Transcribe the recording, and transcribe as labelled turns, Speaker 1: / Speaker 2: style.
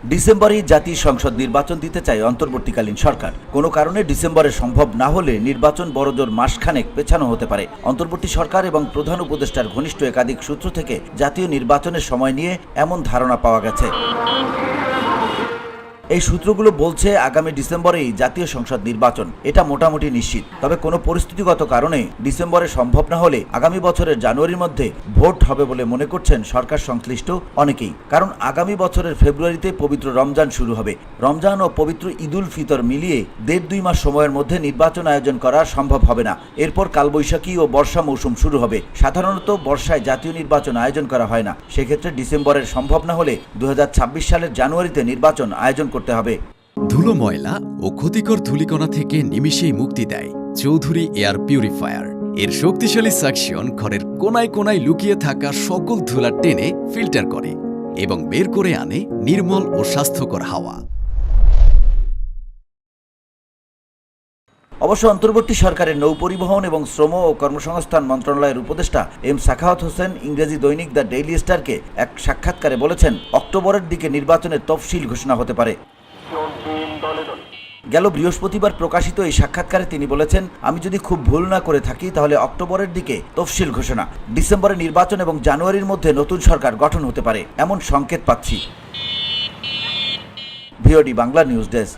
Speaker 1: ডিসেম্বরেই জাতীয় সংসদ নির্বাচন দিতে চায় অন্তর্বর্তীকালীন সরকার। কোনো কারণে ডিসেম্বরে সম্ভব না হলে নির্বাচন বড়জোর মাসখানেক পেছানো হতে পারে। অন্তর্বর্তী সরকার এবং প্রধান উপদেষ্টার ঘনিষ্ঠ একাধিক সূত্র থেকে জাতীয় নির্বাচনের সময় নিয়ে এমন ধারণা পাওয়া গেছে। এই সূত্রগুলো বলছে আগামী ডিসেম্বরেই জাতীয় সংসদ নির্বাচন, এটা মোটামুটি নিশ্চিত। তবে কোনো পরিস্থিতিগত কারণে ডিসেম্বরে সম্ভব না হলে আগামী বছরের জানুয়ারির মধ্যে ভোট হবে বলে মনে করছেন সরকার সংশ্লিষ্ট অনেকেই। কারণ আগামী বছরের ফেব্রুয়ারিতে পবিত্র রমজান শুরু হবে। রমজান ও পবিত্র ঈদুল ফিতর মিলিয়ে 1.5-2 মাস সময়ের মধ্যে নির্বাচন আয়োজন করা সম্ভব হবে না। এরপর কালবৈশাখী ও বর্ষা মৌসুম শুরু হবে। সাধারণত বর্ষায় জাতীয় নির্বাচন আয়োজন করা হয় না। সেক্ষেত্রে ডিসেম্বরের সম্ভব না হলে 2026 সালের জানুয়ারিতে নির্বাচন আয়োজন করতে হবে।
Speaker 2: ধুলো, ময়লা ও ক্ষতিকর ধূলিকণা থেকে নিমিষেই মুক্তি দেয় চৌধুরী এয়ার পিউরিফায়ার। এর শক্তিশালী সাকশন ঘরের কোনায় কোনায় লুকিয়ে থাকা সকল ধুলা টেনে ফিল্টার করে এবং বের করে আনে নির্মল ও স্বাস্থ্যকর হাওয়া।
Speaker 1: অবশ্য অন্তর্বর্তী সরকারের নৌপরিবহন এবং শ্রম ও কর্মসংস্থান মন্ত্রণালয়ের উপদেষ্টা এম সাখাওয়াত হোসেন ইংরেজি দৈনিক দ্য ডেইলি স্টারকে এক সাক্ষাৎকারে বলেছেন, অক্টোবরের দিকে নির্বাচনের তফসিল ঘোষণা হতে পারে। গেল বৃহস্পতিবার প্রকাশিত এই সাক্ষাৎকারে তিনি বলেছেন, আমি যদি খুব ভুল না করে থাকি তাহলে অক্টোবরের দিকে তফসিল ঘোষণা, ডিসেম্বরে নির্বাচন এবং জানুয়ারির মধ্যে নতুন সরকার গঠন হতে পারে এমন সংকেত পাচ্ছি। VOD Bangla news desk.